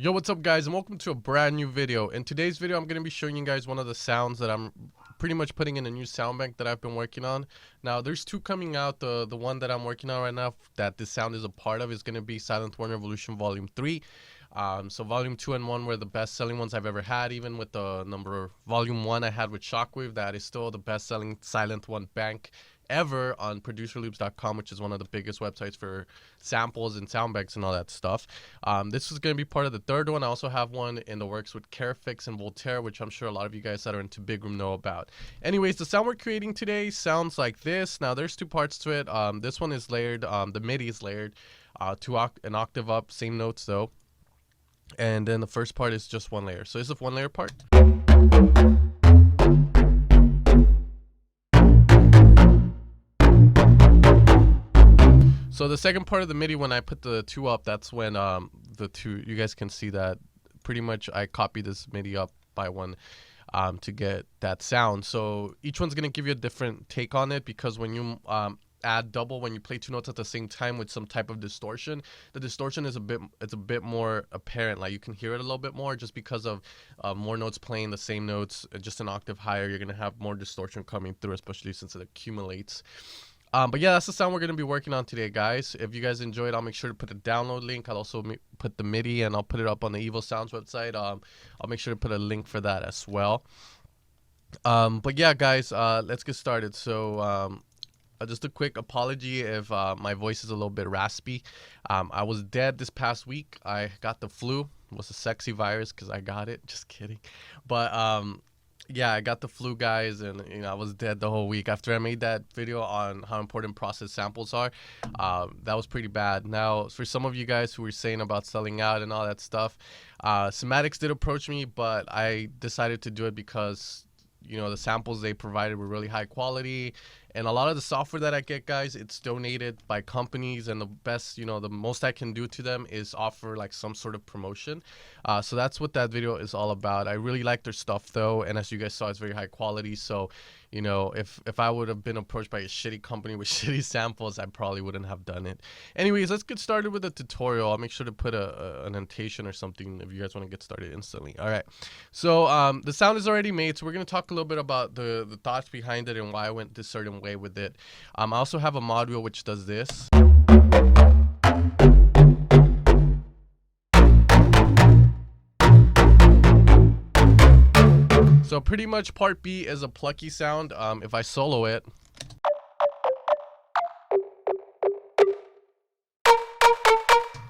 Yo, what's up guys, and welcome to a brand new video. In today's video, I'm going to be showing you guys one of the sounds that I'm pretty much putting in a new sound bank that I've been working on. Now, there's two coming out. The one that I'm working on right now that this sound is a part of is going to be Silent Warner Evolution Volume 3. So Volume 2 and 1 were the best-selling ones I've ever had. Even with the Volume 1 I had with Shockwave, that is still the best-selling Silent One bank ever on producerloops.com, which is one of the biggest websites for samples and sound banks and all that stuff. This is going to be part of the third one. I also have one in the works with Carafix and Voltaire, which I'm sure a lot of you guys that are into Big Room know about. Anyways, the sound we're creating today sounds like this. Now, there's two parts to it. This one is layered. The MIDI is layered an octave up, same notes though. And then the first part is just one layer. So this is the one layer part. So the second part of the MIDI, when I put the two up, that's when you guys can see that pretty much I copied this MIDI up by one to get that sound. So each one's gonna give you a different take on it, because when you add double, when you play two notes at the same time with some type of distortion, the distortion is a bit more apparent. Like, you can hear it a little bit more just because of more notes playing the same notes just an octave higher. You're gonna have more distortion coming through, especially since it accumulates. But yeah, that's the sound we're going to be working on today, guys. If you guys enjoyed, I'll make sure to put a download link. I'll also put the MIDI, and I'll put it up on the Evil Sounds website. I'll make sure to put a link for that as well. But yeah, guys, let's get started. So just a quick apology if my voice is a little bit raspy. I was dead this past week. I got the flu. It was a sexy virus because I got it. Just kidding. But yeah, I got the flu, guys, and I was dead the whole week. After I made that video on how important processed samples are, that was pretty bad. Now, for some of you guys who were saying about selling out and all that stuff, Somatics did approach me, but I decided to do it because the samples they provided were really high quality, and a lot of the software that I get, guys, it's donated by companies, and the best, the most I can do to them is offer like some sort of promotion. So that's what that video is all about. I really like their stuff though, and as you guys saw, it's very high quality. So if I would have been approached by a shitty company with shitty samples, I probably wouldn't have done it. Anyways, let's get started with the tutorial. I'll make sure to put an annotation or something if you guys want to get started instantly. All right, so the sound is already made, so we're going to talk a little bit about the thoughts behind it and why I went this certain way with it. I also have a module which does this. So pretty much part B is a plucky sound. If I solo it,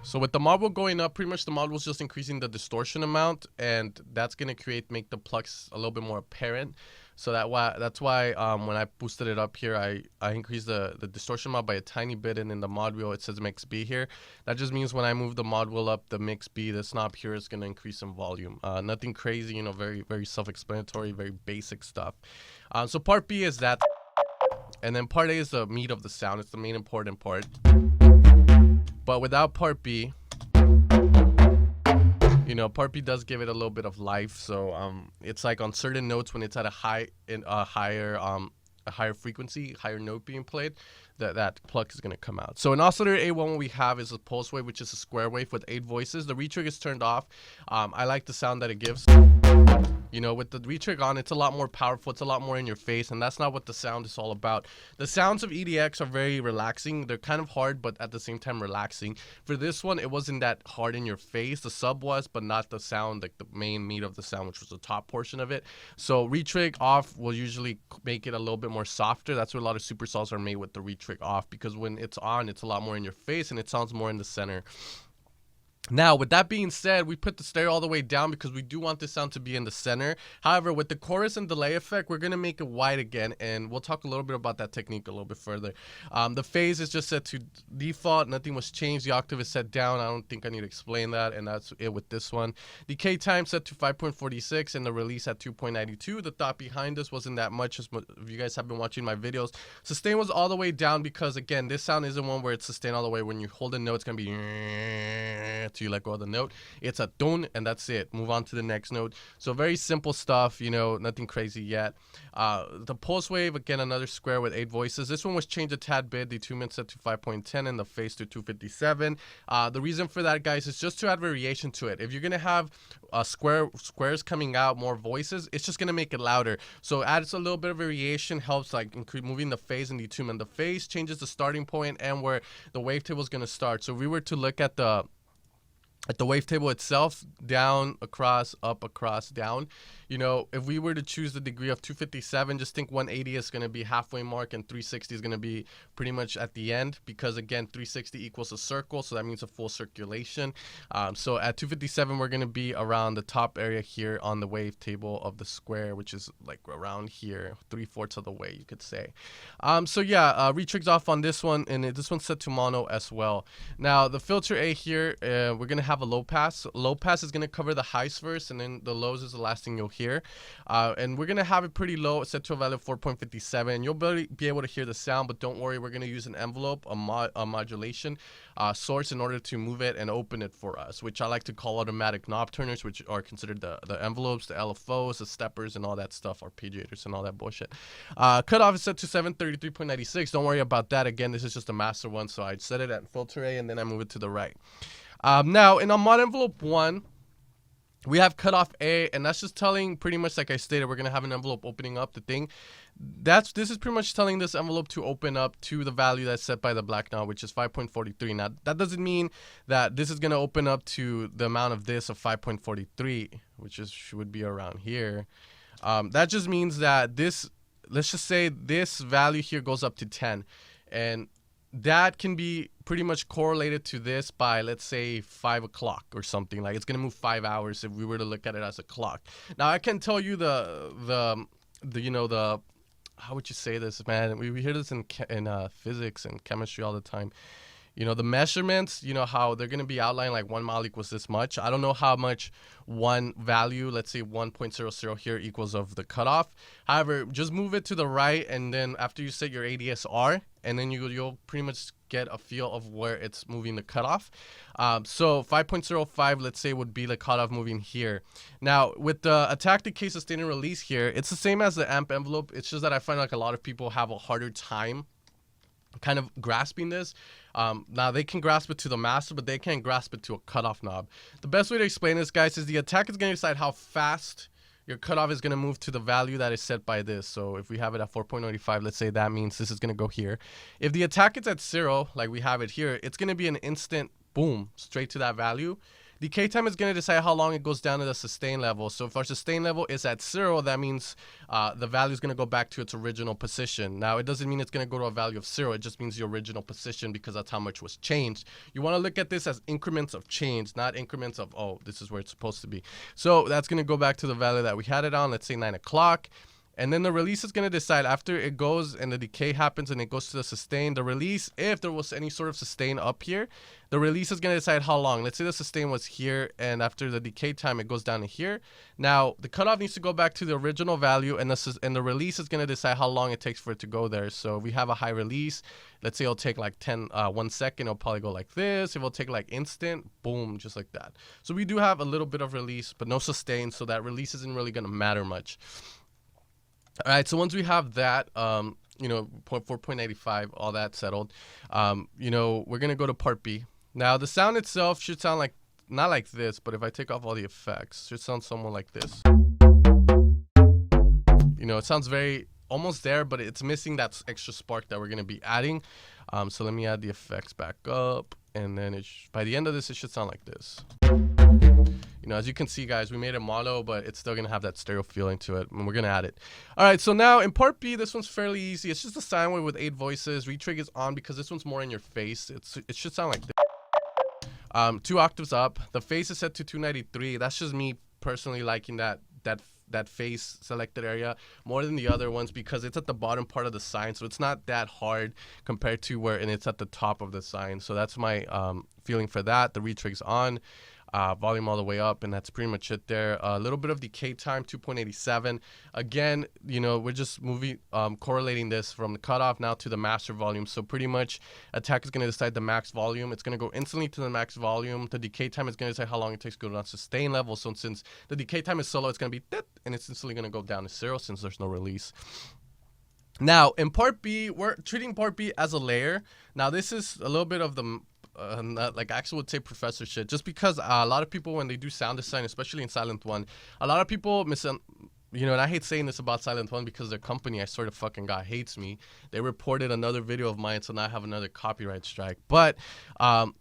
so with the module going up, pretty much the module is just increasing the distortion amount, and that's gonna make the plucks a little bit more apparent. So that's why when I boosted it up here, I increased the distortion amount by a tiny bit, and in the module it says mix B here. That just means when I move the module up, the mix B, the knob here, is gonna increase in volume. Nothing crazy, very, very self-explanatory, very basic stuff. So part B is that, and then part A is the meat of the sound. It's the main important part. But without part B, part B does give it a little bit of life. So it's like on certain notes, when it's at a higher frequency, higher note being played, that pluck is going to come out. So in oscillator A1, what we have is a pulse wave, which is a square wave with 8 voices. The retrig is turned off. I like the sound that it gives. With the retrig on, it's a lot more powerful. It's a lot more in your face, and that's not what the sound is all about. The sounds of EDX are very relaxing. They're kind of hard, but at the same time relaxing. For this one, it wasn't that hard in your face. The sub was, but not the sound, like the main meat of the sound, which was the top portion of it. So retrig off will usually make it a little bit more softer. That's where a lot of supersaws are made, with the retrig off, because when it's on, it's a lot more in your face and it sounds more in the center. Now, with that being said, we put the stereo all the way down because we do want this sound to be in the center. However, with the chorus and delay effect, we're going to make it wide again, and we'll talk a little bit about that technique a little bit further. The phase is just set to default. Nothing was changed. The octave is set down. I don't think I need to explain that, and that's it with this one. Decay time set to 5.46 and the release at 2.92. The thought behind this wasn't that much, if you guys have been watching my videos. Sustain was all the way down because, again, this sound isn't one where it's sustained all the way. When you hold a note, it's going to be till you let go of the note. It's a dun, and that's it. Move on to the next note. So very simple stuff, you know, nothing crazy yet. The pulse wave, again, another square with 8 voices. This one was changed a tad bit. The 2-minute set to 5.10 and the phase to 257. The reason for that, guys, is just to add variation to it. If you're gonna have squares coming out, more voices, it's just gonna make it louder. So adds a little bit of variation, helps like moving the phase and the tune. And the phase changes the starting point and where the wavetable is gonna start. So if we were to look at the wavetable itself, down, across, up, across, down, you know, if we were to choose the degree of 257, just think 180 is going to be halfway mark and 360 is going to be pretty much at the end, because again 360 equals a circle, so that means a full circulation. So at 257 we're going to be around the top area here on the wavetable of the square, which is like around here, 3/4 of the way, you could say. So yeah, retrigs off on this one, and this one's set to mono as well. Now the filter A here, we're going to have a low pass. Low pass is going to cover the highs first, and then the lows is the last thing you'll hear. And we're going to have it pretty low, set to a value of 4.57. You'll be able to hear the sound, but don't worry, we're going to use an envelope, a modulation source in order to move it and open it for us, which I like to call automatic knob turners, which are considered the envelopes, the LFOs, the steppers, and all that stuff, arpeggiators and all that bullshit. Cutoff is set to 733.96. Don't worry about that. Again, this is just a master one, so I'd set it at filter A and then I move it to the right. Now in a mod envelope 1, we have cutoff A, and that's just telling, pretty much like I stated, we're gonna have an envelope opening up the thing. This is pretty much telling this envelope to open up to the value that's set by the black knob, which is 5.43. Now that doesn't mean that this is gonna open up to the amount of this of 5.43, which would be around here. That just means that this, let's just say this value here goes up to 10, and that can be pretty much correlated to this by, let's say, 5 o'clock or something. Like it's gonna move 5 hours if we were to look at it as a clock. Now I can tell you the you know, the, how would you say this, man? We hear this in physics and chemistry all the time. You know, the measurements, you know, how they're going to be outlined like 1 mile equals this much. I don't know how much one value, let's say 1.00 here, equals of the cutoff. However, just move it to the right, and then after you set your ADSR, and then you'll pretty much get a feel of where it's moving the cutoff. So 5.05, let's say, would be the cutoff moving here. Now, with the attack, decay, sustain, and release here, it's the same as the amp envelope. It's just that I find like a lot of people have a harder time kind of grasping this. Now they can grasp it to the master, but they can't grasp it to a cutoff knob. The best way to explain this, guys, is the attack is going to decide how fast your cutoff is going to move to the value that is set by this. So if we have it at 4.85, let's say that means this is going to go here. If the attack is at 0, like we have it here, it's going to be an instant boom straight to that value. Decay time is going to decide how long it goes down to the sustain level. So if our sustain level is at 0, that means the value is going to go back to its original position. Now, it doesn't mean it's going to go to a value of 0. It just means the original position, because that's how much was changed. You want to look at this as increments of change, not increments of, oh, this is where it's supposed to be. So that's going to go back to the value that we had it on, let's say 9 o'clock. And then the release is going to decide after it goes and the decay happens and it goes to the sustain. The release, if there was any sort of sustain up here, the release is going to decide how long. Let's say the sustain was here, and after the decay time, it goes down to here. Now, the cutoff needs to go back to the original value, and the release is going to decide how long it takes for it to go there. So if we have a high release, let's say it'll take like 1 second, it'll probably go like this. If it'll take like instant, boom, just like that. So we do have a little bit of release, but no sustain, so that release isn't really going to matter much. All right, so once we have that, you know, 4.85, all that settled, you know, we're going to go to part B. Now, the sound itself should sound like, not like this, but if I take off all the effects, it should sound somewhat like this. You know, it sounds very, almost there, but it's missing that extra spark that we're going to be adding. So let me add the effects back up, and then by the end of this, it should sound like this. You know, as you can see, guys, we made it mono, but it's still going to have that stereo feeling to it, and we're going to add it. All right, so now in part B, this one's fairly easy. It's just a sine wave with 8 voices. Retrig is on because this one's more in your face. It should sound like this. 2 octaves up. The face is set to 293. That's just me personally liking that face selected area more than the other ones, because it's at the bottom part of the sign, so it's not that hard compared to and it's at the top of the sign. So that's my feeling for that. The retrig's on. volume all the way up, and that's pretty much it there. A little bit of decay time, 2.87. Again, you know, we're just correlating this from the cutoff now to the master volume. So pretty much attack is going to decide the max volume. It's going to go instantly to the max volume. The decay time is going to decide how long it takes to go down to sustain level. So since the decay time is so low, it's going to be and it's instantly going to go down to 0 since there's no release. Now in part B, we're treating part B as a layer. Now this is a little bit of the not like Axel would say professor shit, just because a lot of people when they do sound design, especially in Silent One, a lot of people you know, and I hate saying this about Silent One because their company, I sort of fucking God, hates me. They reported another video of mine, so now I have another copyright strike. But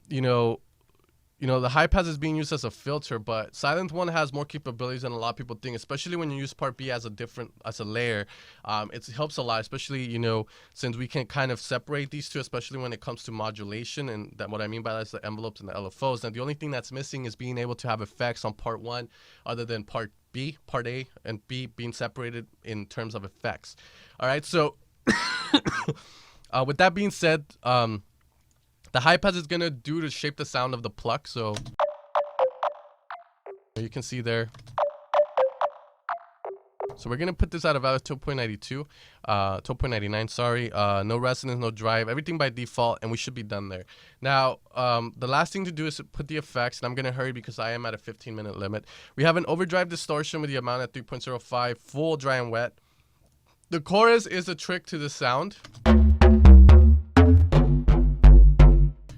you know, the high pass is being used as a filter, but Silent One has more capabilities than a lot of people think, especially when you use part B as a layer. It helps a lot, especially, you know, since we can kind of separate these two, especially when it comes to modulation. And that what I mean by that is the envelopes and the LFOs. And the only thing that's missing is being able to have effects on part 1 other than part B, part A, and B being separated in terms of effects. All right, so with that being said, the high pass is going to do to shape the sound of the pluck. So you can see there. So we're going to put this at a value of 12.92, 12.99, sorry. No resonance, no drive, everything by default, and we should be done there. Now, the last thing to do is to put the effects, and I'm going to hurry because I am at a 15-minute limit. We have an overdrive distortion with the amount at 3.05, full dry and wet. The chorus is a trick to the sound.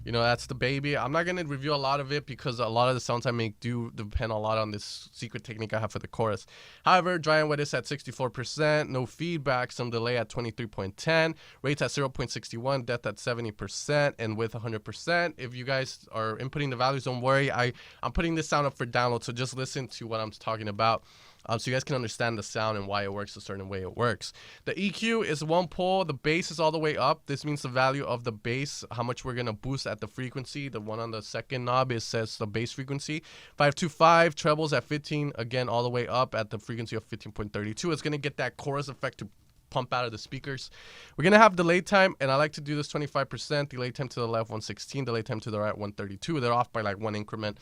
You know, that's the baby. I'm not going to review a lot of it because a lot of the sounds I make do depend a lot on this secret technique I have for the chorus. However, dry and wet is at 64%, no feedback, some delay at 23.10, rates at 0.61, depth at 70%, and width 100%. If you guys are inputting the values, don't worry. I'm putting this sound up for download, so just listen to what I'm talking about. So you guys can understand the sound and why it works a certain way it works. The EQ is 1 pole. The bass is all the way up. This means the value of the bass, how much we're going to boost at the frequency. The one on the second knob says the bass frequency. 525, trebles at 15, again, all the way up at the frequency of 15.32. It's going to get that chorus effect to pump out of the speakers. We're going to have delay time, and I like to do this 25%. Delay time to the left, 116. Delay time to the right, 132. They're off by like 1 increment.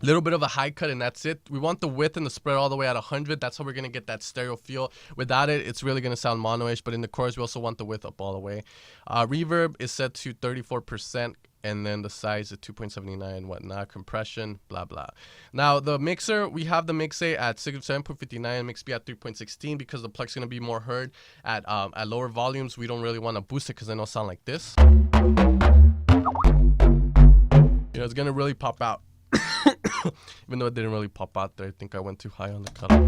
Little bit of a high cut, and that's it. We want the width and the spread all the way at 100. That's how we're going to get that stereo feel. Without it, it's really going to sound mono-ish, but in the chorus, we also want the width up all the way. Reverb is set to 34%, and then the size is 2.79 and whatnot. Compression, blah, blah. Now, the mixer, we have the mix A at 7.59, mix B at 3.16, because the Pluck's going to be more heard at lower volumes. We don't really want to boost it because then it'll sound like this. You know, it's going to really pop out. Even though it didn't really pop out there, I think I went too high on the cutoff.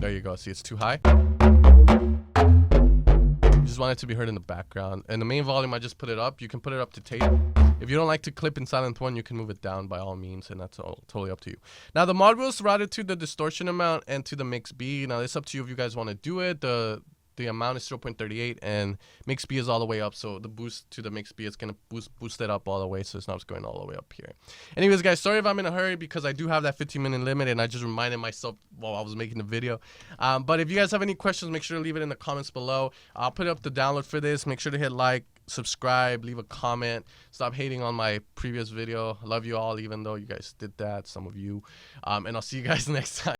There you go. See, it's too high. You just want it to be heard in the background. And the main volume, I just put it up. You can put it up to tape. If you don't like to clip in Silent One, you can move it down by all means, and that's all totally up to you. Now, the mod wheel is routed to the distortion amount and to the mix B. Now, it's up to you if you guys want to do it. The amount is 0.38, and mix B is all the way up, so the boost to the mix B is going to boost it up all the way, so it's not going all the way up here. Anyways, guys, sorry if I'm in a hurry because I do have that 15-minute limit, and I just reminded myself while I was making the video. But if you guys have any questions, make sure to leave it in the comments below. I'll put up the download for this. Make sure to hit like, subscribe, leave a comment. Stop hating on my previous video. I love you all, even though you guys did that, some of you. And I'll see you guys next time.